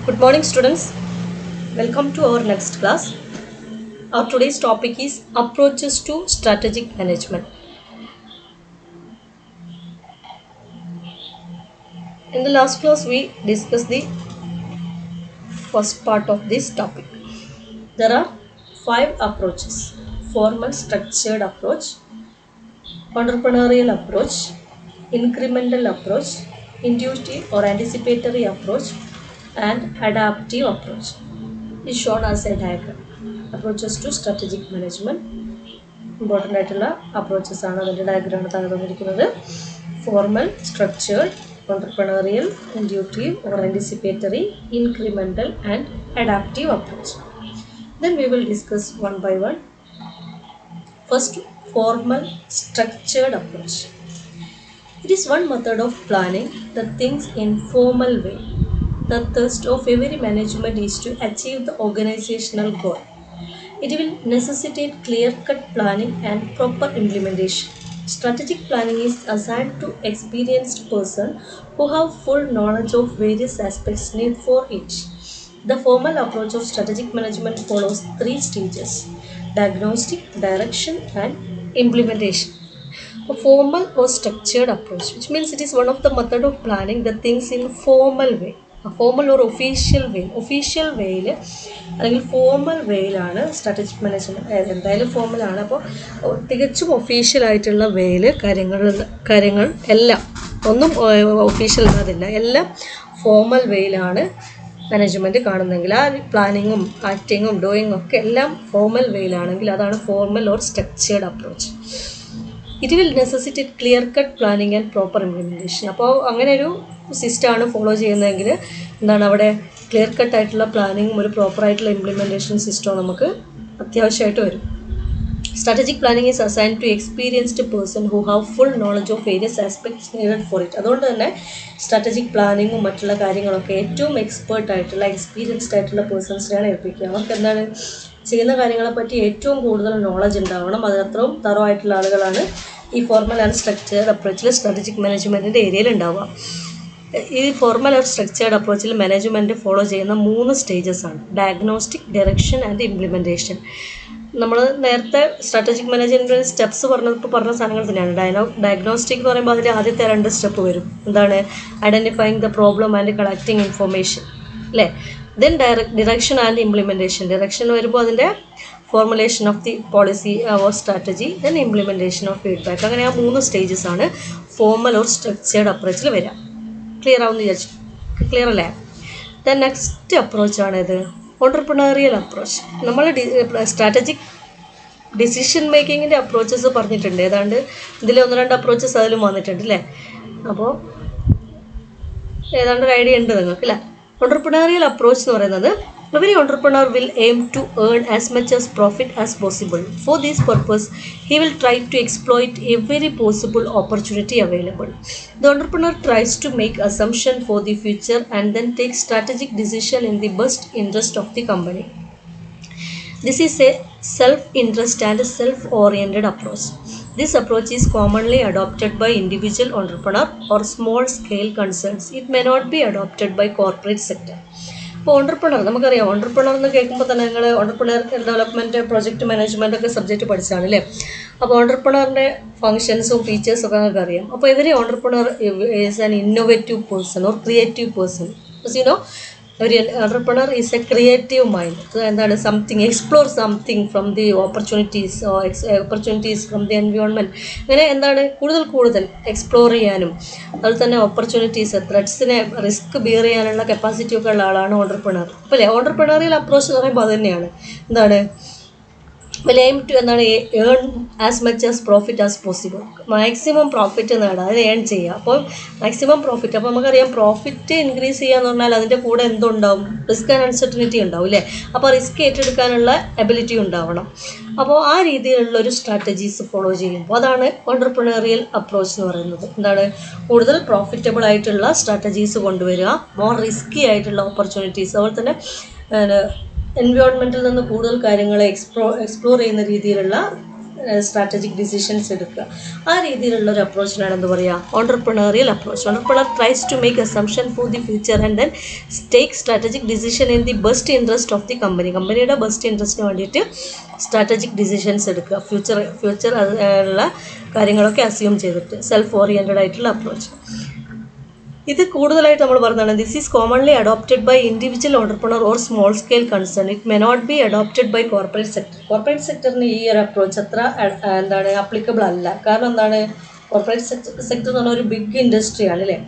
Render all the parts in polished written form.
Good morning, students. Welcome to our next class. Our today's topic is approaches to strategic management. In the last class, we discussed the first part of this topic. There are 5 approaches: formal structured approach, entrepreneurial approach, incremental approach, intuitive or anticipatory approach, and adaptive approach. Is shown as a diagram. Approaches to strategic management. Important ആയിട്ടുള്ള approaches ആണ് അതിൻ്റെ ഡയഗ്രാമാണ് താഴെ തന്നിരിക്കുന്നത്. Formal, structured, entrepreneurial, intuitive or anticipatory, incremental and adaptive approach. Then we will discuss one by one. First, formal structured approach. It is one method of planning the things in formal way. The thirst of every management is to achieve the organizational goal. It will necessitate clear-cut planning and proper implementation. Strategic planning is assigned to experienced persons who have full knowledge of various aspects needed for it. The formal approach of strategic management follows 3 stages: diagnostic, direction, and implementation. A formal or structured approach, which means it is one of the method of planning the things in formal way. Formal or official വേയിൽ അല്ലെങ്കിൽ formal വേയിലാണ് strategic management. എന്തായാലും ഫോമലാണ്. അപ്പോൾ തികച്ചും ഒഫീഷ്യലായിട്ടുള്ള വേയിൽ കാര്യങ്ങൾ എല്ലാം ഒന്നും official അല്ലാതില്ല, എല്ലാം ഫോമൽ വേയിലാണ് മാനേജ്മെൻറ്റ് കാണുന്നതെങ്കിൽ ആ പ്ലാനിങ്ങും ആക്ടിങ്ങും ഡൂയിങ്ങും ഒക്കെ എല്ലാം ഫോമൽ വേയിലാണെങ്കിൽ അതാണ് formal or structured approach. It will necessitate clear cut planning and proper implementation. അപ്പോൾ അങ്ങനെ ഒരു സിസ്റ്റമാണ് ഫോളോ ചെയ്യുന്നതെങ്കിൽ എന്താണ് അവിടെ ക്ലിയർ കട്ടായിട്ടുള്ള പ്ലാനിങ്ങും ഒരു പ്രോപ്പറായിട്ടുള്ള ഇംപ്ലിമെൻറ്റേഷൻ സിസ്റ്റവും നമുക്ക് അത്യാവശ്യമായിട്ട് വരും. Strategic planning is assign to experienced person who have full knowledge of various aspects needed for it. അതുകൊണ്ട് തന്നെ സ്ട്രാറ്റജിക് പ്ലാനിങ്ങും മറ്റുള്ള കാര്യങ്ങളൊക്കെ ഏറ്റവും എക്സ്പീരിയൻസ്ഡ് ആയിട്ടുള്ള പേഴ്സൺസിനെയാണ് ഏൽപ്പിക്കുക. അവർക്ക് എന്താണ് ചെയ്യുന്ന കാര്യങ്ങളെപ്പറ്റി ഏറ്റവും കൂടുതൽ നോളജ് ഉണ്ടാവണം. അതിനത്രയും തറോ ആയിട്ടുള്ള ആളുകളാണ് ഈ ഫോർമൽ ആൻഡ് സ്ട്രക്ചേർഡ് അപ്രോച്ചിൽ സ്ട്രാറ്റജിക് മാനേജ്മെൻറ്റിൻ്റെ ഏരിയയിൽ ഉണ്ടാവുക. ഈ ഫോർമൽ ഓർ സ്ട്രക്ചേർഡ് അപ്രോച്ചിൽ മാനേജ്മെൻറ്റ് ഫോളോ ചെയ്യുന്ന 3 സ്റ്റേജസ് ആണ്: ഡയഗ്നോസ്റ്റിക്, ഡയറക്ഷൻ ആൻഡ് ഇംപ്ലിമെൻറ്റേഷൻ. നമ്മൾ നേരത്തെ സ്ട്രാറ്റജിക് മാനേജ്മെൻറ്റ് സ്റ്റെപ്സ് പറഞ്ഞ സാധനങ്ങൾ തന്നെയാണ്. ഡയഗ്നോസ്റ്റിക് എന്ന് പറയുമ്പോൾ അതിൻ്റെ ആദ്യത്തെ 2 സ്റ്റെപ്പ് വരും. എന്താണ്? Identifying the problem and collecting information, അല്ലേ? Then direction and implementation. Direction വരുമ്പോൾ അതിൻ്റെ formulation of the policy or strategy, then implementation of feedback. അങ്ങനെ ആ 3 സ്റ്റേജസ് ആണ് ഫോർമൽ ഓർ സ്ട്രക്ചേർഡ് അപ്രോച്ചിൽ വരിക. ക്ലിയർ ആവുമെന്ന് വിചാരിച്ചു. ക്ലിയർ അല്ലേ? ദെൻ നെക്സ്റ്റ് അപ്രോച്ചാണ് ഇത് ഓൺട്രപ്രണറിയൽ അപ്രോച്ച്. നമ്മൾ സ്ട്രാറ്റജിക് ഡിസിഷൻ മേക്കിങ്ങിൻ്റെ അപ്രോച്ചസ് പറഞ്ഞിട്ടുണ്ട്. ഏതാണ്ട് ഇതിൽ 1-2 അപ്രോച്ചസ് അതിലും വന്നിട്ടുണ്ട്, അല്ലേ? അപ്പോൾ ഏതാണ്ട് ഒരു ഐഡിയ ഉണ്ട് നിങ്ങൾക്ക്, അല്ലേ? ഓൺട്രപ്രണറിയൽ അപ്രോച്ച് എന്ന് പറയുന്നത് every entrepreneur will aim to earn as much as profit as possible. For this purpose, he will try to exploit every possible opportunity available. The entrepreneur tries to make assumption for the future and then take strategic decision in the best interest of the company. This is a self-interest and self-oriented approach. This approach is commonly adopted by individual entrepreneur or small-scale concerns. It may not be adopted by corporate sector. ഇപ്പോൾ entrepreneur നമുക്കറിയാം. Entrepreneur എന്ന് കേൾക്കുമ്പോൾ തന്നെ നിങ്ങൾ entrepreneur development, project management ഒക്കെ subject പഠിച്ചാണ്, അല്ലേ? അപ്പോൾ ഓൺട്രപ്രണറിൻ്റെ ഫങ്ഷൻസും ഫീച്ചേഴ്സും ഒക്കെ നിങ്ങൾക്ക് അറിയാം. അപ്പോൾ ഇവർ entrepreneur is an innovative person or creative person. You know ഒരു entrepreneur is a creative mind. എന്താണ്? Explore something from the opportunities from the environment. അങ്ങനെ എന്താണ് കൂടുതൽ എക്സ്പ്ലോർ ചെയ്യാനും അതുപോലെ തന്നെ ഓപ്പർച്യൂണിറ്റീസ്, ത്രെഡ്സിനെ റിസ്ക് ബിയർ ചെയ്യാനുള്ള കപ്പാസിറ്റി ഒക്കെ ഉള്ള ആളാണ് ഓൺട്രപ്രണർ. അപ്പോൾ അല്ലേ, ഓൺട്രപ്രണറിയൽ അപ്രോച്ച് എന്ന് പറയുമ്പോൾ അത് തന്നെയാണ്. എന്താണ്? എയിം ടു എന്താണ്? Earn as much as profit as possible. Maximum profit നേടാം, അതിന് ഏൺ ചെയ്യുക. അപ്പോൾ മാക്സിമം പ്രോഫിറ്റ്. അപ്പോൾ നമുക്കറിയാം പ്രോഫിറ്റ് ഇൻക്രീസ് ചെയ്യുക എന്ന് പറഞ്ഞാൽ അതിൻ്റെ കൂടെ എന്തുണ്ടാവും? റിസ്ക് ആൻഡ് അൺസർട്ടനിറ്റി ഉണ്ടാവും, അല്ലേ? അപ്പോൾ റിസ്ക് ഏറ്റെടുക്കാനുള്ള എബിലിറ്റി ഉണ്ടാവണം. അപ്പോൾ ആ രീതിയിലുള്ള ഒരു സ്ട്രാറ്റജീസ് ഫോളോ ചെയ്യുമ്പോൾ അതാണ് ഓൺട്രപ്രണറിയൽ അപ്രോച്ച് എന്ന് പറയുന്നത്. എന്താണ്? കൂടുതൽ പ്രോഫിറ്റബിൾ ആയിട്ടുള്ള സ്ട്രാറ്റജീസ് കൊണ്ടുവരിക, മോർ റിസ്കി ആയിട്ടുള്ള ഓപ്പർച്യൂണിറ്റീസ്, അതുപോലെ തന്നെ എൻവയോൺമെൻറ്റിൽ നിന്ന് കൂടുതൽ കാര്യങ്ങളെ എക്സ്പ്ലോർ ചെയ്യുന്ന രീതിയിലുള്ള സ്ട്രാറ്റജിക് ഡിസിഷൻസ് എടുക്കുക. ആ രീതിയിലുള്ള ഒരു അപ്രോച്ചിനാണ് എന്ത് പറയുക, entrepreneurial approach. Entrepreneur tries to make assumption for the future and then take strategic decision in the best interest of the company. കമ്പനിയുടെ ബെസ്റ്റ് ഇൻട്രസ്റ്റിന് വേണ്ടിയിട്ട് സ്ട്രാറ്റജിക് ഡിസിഷൻസ് എടുക്കുക, ഫ്യൂച്ചർ ഉള്ള കാര്യങ്ങളൊക്കെ അസ്യൂം ചെയ്തിട്ട്. സെൽഫ് ഓറിയൻറ്റഡ് ആയിട്ടുള്ള അപ്രോച്ച്. ഇത് കൂടുതലായിട്ട് നമ്മൾ പറഞ്ഞതാണ്, this is commonly adopted by individual entrepreneur or small scale concern. It may not be adopted by corporate sector. Corporate സെക്ടറിന് ഈ ഒരു അപ്രോച്ച് അത്ര അപ്ലിക്കബിൾ അല്ല. കാരണം എന്താണ്, കോർപ്പറേറ്റ് സെക്ടർ എന്ന് പറഞ്ഞാൽ ഒരു ബിഗ് ഇൻഡസ്ട്രിയാണ് അല്ലേ.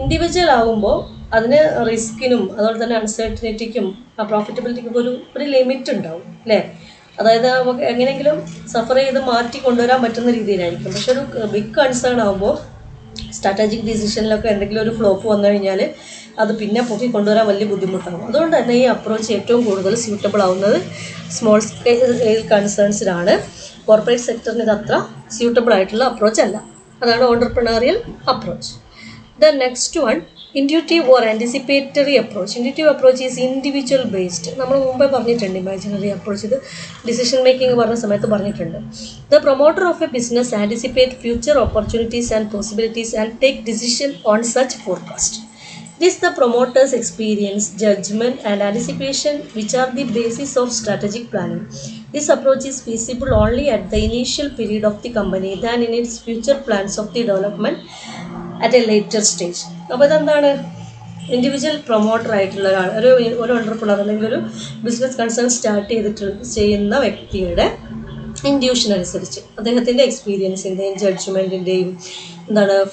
ഇൻഡിവിജ്വൽ ആകുമ്പോൾ അതിന് റിസ്കിനും അതുപോലെ തന്നെ അൺസർട്ടനിറ്റിക്കും പ്രോഫിറ്റബിലിറ്റിക്കും ഒരു ലിമിറ്റ് ഉണ്ടാവും അല്ലേ. അതായത് നമുക്ക് എങ്ങനെയെങ്കിലും സഫർ ചെയ്ത് മാറ്റി കൊണ്ടുവരാൻ പറ്റുന്ന രീതിയിലായിരിക്കും. പക്ഷെ ഒരു ബിഗ് കൺസേൺ ആകുമ്പോൾ സ്ട്രാറ്റജിക് ഡിസിഷനിലൊക്കെ എന്തെങ്കിലും ഒരു ഫ്ലോപ്പ് വന്നു കഴിഞ്ഞാൽ അത് പിന്നെ പൊക്കി കൊണ്ടുവരാൻ വലിയ ബുദ്ധിമുട്ടാകും. അതുകൊണ്ട് തന്നെ ഈ അപ്രോച്ച് ഏറ്റവും കൂടുതൽ സ്യൂട്ടബിൾ ആവുന്നത് സ്മോൾ സ്കെയിൽ കൺസേൺസിലാണ്. കോർപ്പറേറ്റ് സെക്ടറിന് ഇത് അത്ര സ്യൂട്ടബിൾ ആയിട്ടുള്ള അപ്രോച്ച് അല്ല. അതാണ് entrepreneurial approach. The next one, intuitive or anticipatory approach. Intuitive approach is individual based. നമ്മൾ മുമ്പേ പറഞ്ഞിട്ടുണ്ട് ഇമാജിനറി അപ്രോച്ച്. ഇത് ഡിസിഷൻ മേക്കിംഗ് പറഞ്ഞ സമയത്ത് പറഞ്ഞിട്ടുണ്ട്. The promoter of A business anticipate future opportunities and possibilities and take decision on such forecast. It is the promoter's experience, judgment and anticipation which are the basis of strategic planning. This approach is feasible only at the initial period of the company than in its future plans of the development at a later stage. അപ്പോൾ ഇതെന്താണ്, individual promoter ആയിട്ടുള്ള ഒരാൾ, ഒരു entrepreneur അല്ലെങ്കിൽ ഒരു business concern start ചെയ്യുന്ന വ്യക്തിയുടെ intuition അനുസരിച്ച് അദ്ദേഹത്തിൻ്റെ എക്സ്പീരിയൻസിൻ്റെയും ജഡ്ജ്മെൻറ്റിൻ്റെയും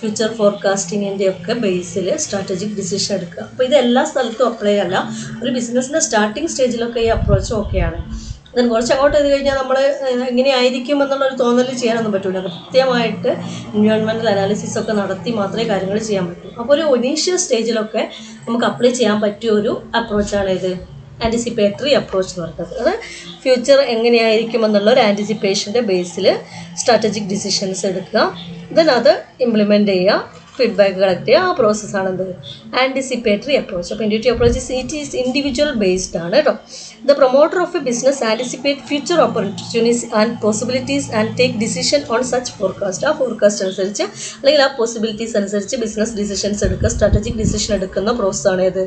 ഫ്യൂച്ചർ ഫോർകാസ്റ്റിങ്ങിൻ്റെയും ഒക്കെ ബേസിൽ സ്ട്രാറ്റജിക് ഡിസിഷൻ എടുക്കുക. അപ്പോൾ ഇത് എല്ലാ സ്ഥലത്തും അപ്ലൈ അല്ല. ഒരു ബിസിനസ്സിൻ്റെ സ്റ്റാർട്ടിങ് സ്റ്റേജിലൊക്കെ ഈ അപ്രോച്ച് ഓക്കെയാണ്. ദെൻ കുറച്ച് അങ്ങോട്ട് ചെയ്ത് കഴിഞ്ഞാൽ നമ്മൾ എങ്ങനെയായിരിക്കും എന്നുള്ളൊരു തോന്നൽ ചെയ്യാനൊന്നും പറ്റില്ല. കൃത്യമായിട്ട് എൻവയോൺമെൻറ്റൽ അനാലിസിസ് ഒക്കെ നടത്തി മാത്രമേ കാര്യങ്ങൾ ചെയ്യാൻ പറ്റൂ. അപ്പോൾ ഒരു ഇനീഷ്യൽ സ്റ്റേജിലൊക്കെ നമുക്ക് അപ്ലൈ ചെയ്യാൻ പറ്റിയ ഒരു അപ്രോച്ചാണ് ഇത് ആൻറ്റിസിപ്പേറ്ററി അപ്രോച്ച് എന്ന് പറയുന്നത്. അത് ഫ്യൂച്ചർ എങ്ങനെയായിരിക്കും എന്നുള്ള ഒരു ആൻറ്റിസിപ്പേഷൻ്റെ ബേസിൽ സ്ട്രാറ്റജിക് ഡിസിഷൻസ് എടുക്കുക, ദെൻ അത് ഇംപ്ലിമെൻറ്റ് ചെയ്യുക, ഫീഡ്ബാക്ക് കളക്ട് ചെയ്യുക. ആ പ്രോസസ്സാണ് എന്ത്, ആൻറ്റിസിപ്പേറ്ററി അപ്രോച്ച്. അപ്പോൾ intuitive approach it is individual based ആണ് കേട്ടോ. The promoter of A business anticipate future opportunities and possibilities and take decision on such forecast. ആ ഫോർകാസ്റ്റ് അനുസരിച്ച് അല്ലെങ്കിൽ ആ പോസിബിലിറ്റീസ് അനുസരിച്ച് ബിസിനസ് ഡിസിഷൻസ് എടുക്കുക, സ്ട്രാറ്റജിക് ഡിസിഷൻ എടുക്കുന്ന പ്രോസസ്സാണ് ഇത്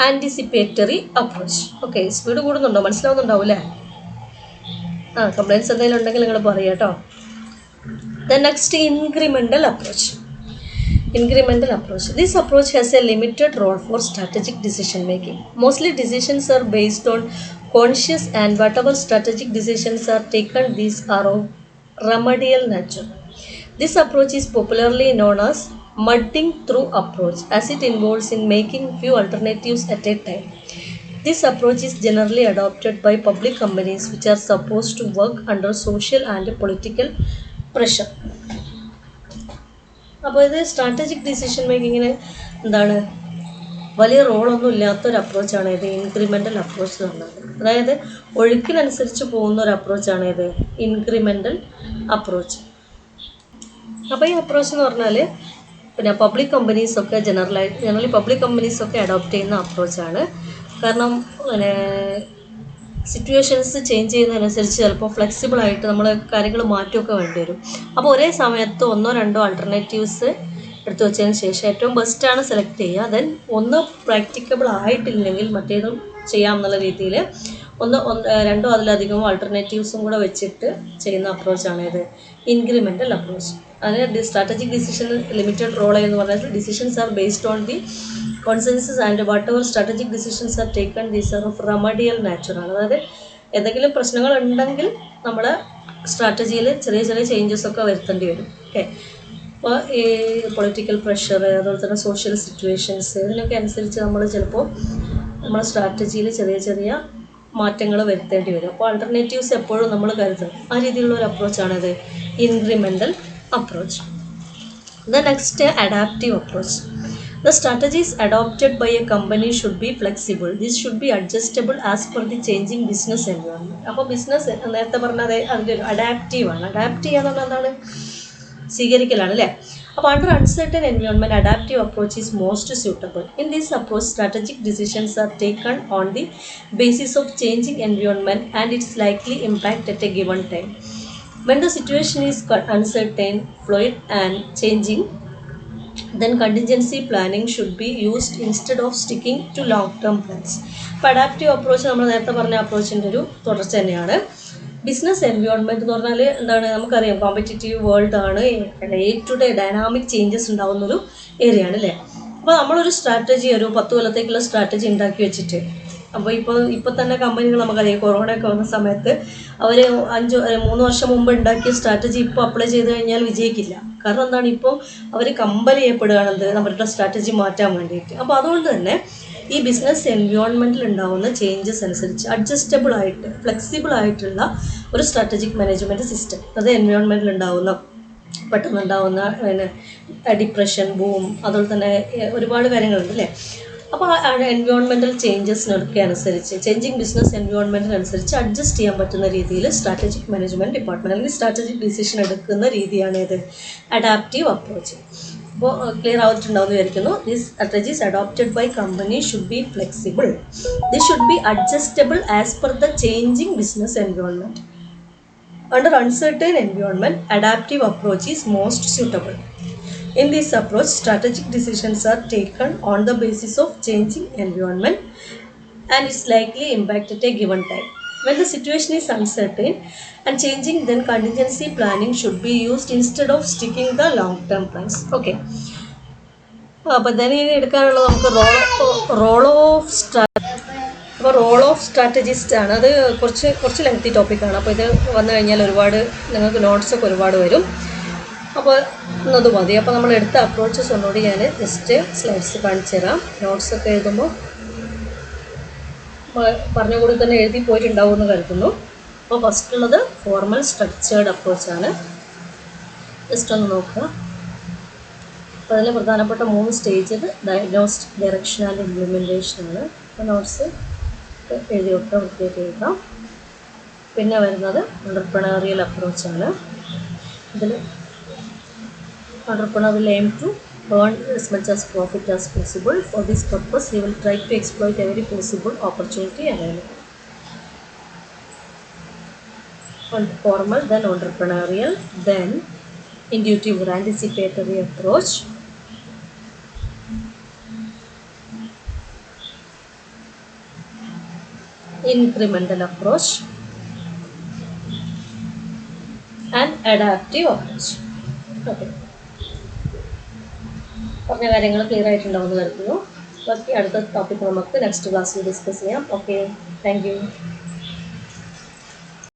ആൻറ്റിസിപ്പേറ്ററി അപ്രോച്ച്. ഓക്കെ, സ്പീഡ് കൂടുന്നുണ്ടോ, മനസ്സിലാവുന്നുണ്ടാവും അല്ലേ? കംപ്ലൈൻറ്റ്സ് എന്തെങ്കിലും ഉണ്ടെങ്കിൽ നിങ്ങൾ പറയാം കേട്ടോ. The next, incremental approach. Incremental approach. This approach has a limited role for strategic decision making. Mostly decisions are based on conscious, and whatever strategic decisions are taken, these are of remedial nature. This approach is popularly known as mudding through approach, as it involves in making few alternatives at a time. This approach is generally adopted by public companies which are supposed to work under social and political pressure. അപ്പോൾ ഇത് strategic decision മേക്കിങ്ങിന് വലിയ റോളൊന്നും ഇല്ലാത്തൊരു അപ്രോച്ചാണ് ഇത് incremental approach എന്ന് പറഞ്ഞത്. അതായത് ഒഴുക്കിനനുസരിച്ച് പോകുന്ന ഒരു അപ്രോച്ചാണ് ഇത് ഇൻക്രിമെൻ്റൽ അപ്രോച്ച്. അപ്പോൾ ഈ അപ്രോച്ച് എന്ന് പറഞ്ഞാൽ പിന്നെ പബ്ലിക് കമ്പനീസൊക്കെ ജനറലി പബ്ലിക് കമ്പനീസൊക്കെ അഡോപ്റ്റ് ചെയ്യുന്ന അപ്രോച്ചാണ്. കാരണം പിന്നെ സിറ്റുവേഷൻസ് ചേഞ്ച് ചെയ്യുന്നതിനനുസരിച്ച് ചിലപ്പോൾ ഫ്ലെക്സിബിളായിട്ട് നമ്മൾ കാര്യങ്ങൾ മാറ്റുമൊക്കെ വേണ്ടി വരും. അപ്പോൾ ഒരേ സമയത്ത് ഒന്നോ രണ്ടോ ആൾട്ടർനേറ്റീവ്സ് എടുത്തു വെച്ചതിന് ശേഷം ഏറ്റവും ബെസ്റ്റാണ് സെലക്ട് ചെയ്യുക. ദെൻ ഒന്ന് പ്രാക്ടിക്കബിൾ ആയിട്ടില്ലെങ്കിൽ മറ്റേതും ചെയ്യാമെന്നുള്ള രീതിയിൽ രണ്ടോ അതിലധികമോ ആൾട്ടർനേറ്റീവ്സും കൂടെ വെച്ചിട്ട് ചെയ്യുന്ന അപ്രോച്ചാണ് ഇത് ഇൻക്രിമെൻ്റൽ അപ്രോച്ച്. അതിന് സ്ട്രാറ്റജിക് ഡിസിഷൻ ലിമിറ്റഡ് റോൾ എന്ന് പറഞ്ഞാൽ decisions are based on the consensus and whatever strategic decisions are taken, these are of remedial nature ആണ്. അതായത് എന്തെങ്കിലും പ്രശ്നങ്ങൾ ഉണ്ടെങ്കിൽ നമ്മൾ സ്ട്രാറ്റജിയിൽ ചെറിയ ചെറിയ ചേഞ്ചസ് ഒക്കെ വരുത്തേണ്ടി വരും. ഓക്കെ, അപ്പോൾ ഈ പൊളിറ്റിക്കൽ പ്രഷർ അതുപോലെ തന്നെ സോഷ്യൽ സിറ്റുവേഷൻസ് ഇതിനൊക്കെ അനുസരിച്ച് നമ്മൾ ചിലപ്പോൾ നമ്മുടെ സ്ട്രാറ്റജിയിൽ ചെറിയ ചെറിയ മാറ്റങ്ങൾ വരുത്തേണ്ടി വരും. അപ്പോൾ ആൾട്ടർനേറ്റീവ്സ് എപ്പോഴും നമ്മൾ കരുതണം. ആ രീതിയിലുള്ള ഒരു അപ്രോച്ചാണിത് incremental approach. The next, adaptive approach. The strategies adopted by a company should be flexible. This should be adjustable as per the changing business environment. അപ്പോൾ ബിസിനസ് നേരത്തെ പറഞ്ഞത് അതിൻ്റെ ഒരു അഡാപ്റ്റീവാണ്. അഡാപ്റ്റ് ചെയ്യാന്ന് പറഞ്ഞാൽ എന്താണ്, സ്വീകരിക്കലാണ് അല്ലേ. അപ്പോൾ under uncertain environment adaptive approach is most suitable. In this approach strategic decisions are taken on the basis of changing environment and it's likely impact at A given time. When the situation is uncertain, fluid and changing, then contingency planning should be used instead of sticking to long term plans. ഇപ്പോൾ adaptive approach നമ്മൾ നേരത്തെ പറഞ്ഞ അപ്രോച്ചിൻ്റെ ഒരു തുടർച്ച തന്നെയാണ്. Business environment എന്ന് പറഞ്ഞാൽ എന്താണ്, നമുക്കറിയാം കോമ്പറ്റീറ്റീവ് വേൾഡ് ആണ്, day to day dynamic changes ഉണ്ടാകുന്നൊരു ഏരിയ ആണ് അല്ലേ. അപ്പോൾ നമ്മളൊരു സ്ട്രാറ്റജി, ഒരു 10 കൊല്ലത്തേക്കുള്ള സ്ട്രാറ്റജി ഉണ്ടാക്കി വെച്ചിട്ട്, അപ്പോൾ ഇപ്പോൾ തന്നെ കമ്പനികൾ നമുക്കറിയാം, കൊറോണയൊക്കെ വന്ന സമയത്ത് അവർ 3 വർഷം മുമ്പ് ഉണ്ടാക്കിയ സ്ട്രാറ്റജി ഇപ്പോൾ അപ്ലൈ ചെയ്ത് കഴിഞ്ഞാൽ വിജയിക്കില്ല. കാരണം എന്താണ്, ഇപ്പോൾ അവർ കമ്പൽ ചെയ്യപ്പെടുകയാണെന്ത് അവരുടെ സ്ട്രാറ്റജി മാറ്റാൻ വേണ്ടിയിട്ട്. അപ്പോൾ അതുകൊണ്ട് തന്നെ ഈ ബിസിനസ് എൻവയോൺമെൻറ്റിൽ ഉണ്ടാകുന്ന ചേഞ്ചസ് അനുസരിച്ച് അഡ്ജസ്റ്റബിൾ ആയിട്ട്, ഫ്ലെക്സിബിൾ ആയിട്ടുള്ള ഒരു സ്ട്രാറ്റജിക് മാനേജ്മെൻറ്റ് സിസ്റ്റം, അത് എൻവയോൺമെൻറ്റിൽ ഉണ്ടാകുന്ന പെട്ടെന്നുണ്ടാകുന്ന ഡിപ്രഷൻ, ബൂം, അതുപോലെ തന്നെ ഒരുപാട് കാര്യങ്ങളുണ്ട് അല്ലേ. അപ്പോൾ എൻവയോൺമെൻറ്റൽ ചേഞ്ചസിനൊക്കെ അനുസരിച്ച്, ചേഞ്ചിങ് ബിസിനസ് എൻവയോൺമെൻറ്റിനനുസരിച്ച് അഡ്ജസ്റ്റ് ചെയ്യാൻ പറ്റുന്ന രീതിയിൽ സ്ട്രാറ്റജിക് മാനേജ്മെൻറ്റ് ഡിപ്പാർട്ട്മെൻറ്റ് അല്ലെങ്കിൽ സ്ട്രാറ്റജിക് ഡിസിഷൻ എടുക്കുന്ന രീതിയാണ് ഇത് അഡാപ്റ്റീവ് അപ്രോച്ച്. അപ്പോൾ ക്ലിയർ ആയിട്ടുണ്ടാവുമെന്ന് വിചാരിക്കുന്നു. This strategies adopted by company should be flexible. This should be adjustable as per the changing business environment. Under uncertain environment, adaptive approach is most suitable. In this approach, strategic decisions are taken on the basis of changing environment and its likely impact at a given time. When the situation is uncertain and changing, then contingency planning should be used instead of sticking the long-term plans. Okay. അപ്പോൾ then ഇനി എടുക്കാനുള്ളത് നമുക്ക് role of strategist ആണ്. അത് കുറച്ച് lengthy ടോപ്പിക്കാണ്. അപ്പോൾ ഇത് വന്നു കഴിഞ്ഞാൽ ഒരുപാട് നിങ്ങൾക്ക് നോട്ട്സൊക്കെ ഒരുപാട് വരും. അപ്പോൾ ഇന്നത് മതി. അപ്പോൾ നമ്മൾ എടുത്ത അപ്രോച്ചസ് ഒന്നുകൂടി ഞാൻ ജസ്റ്റ് സ്ലൈഡ്സ് കാണിച്ചു തരാം. നോട്ട്സൊക്കെ എഴുതുമ്പോൾ പറഞ്ഞ കൂടി തന്നെ എഴുതി പോയിട്ടുണ്ടാവുമെന്ന് കരുതുന്നു. അപ്പോൾ ഫസ്റ്റ് ഉള്ളത് ഫോർമൽ സ്ട്രക്ചേർഡ് അപ്രോച്ചാണ്. ജസ്റ്റ് ഒന്ന് നോക്കുക. അപ്പോൾ അതിൽ പ്രധാനപ്പെട്ട 3 സ്റ്റേജിൽ ഡയഗ്നോസ്റ്റിക്, ഡയറക്ഷൻ ആൻഡ് ഇംപ്ലിമെൻറ്റേഷനാണ്. അപ്പോൾ നോട്ട്സ് എഴുതി വെക്കാം, വൃത്തിയായിട്ട് എഴുതാം. പിന്നെ വരുന്നത് എൻ്റർപ്രണറിയൽ അപ്രോച്ചാണ്. ഇതിൽ entrepreneur will aim to earn as much as profit as possible. For this purpose, he will try to exploit every possible opportunity available. Formal, then entrepreneurial, then intuitive or anticipatory approach. Incremental approach and adaptive approach. Okay. പറഞ്ഞ കാര്യങ്ങൾ clear ആയിട്ടുണ്ടാവുമെന്ന് കരുതുന്നു. ബാക്കി അടുത്ത topic നമുക്ക് next ക്ലാസ്സിൽ discuss ചെയ്യാം. Okay, thank you.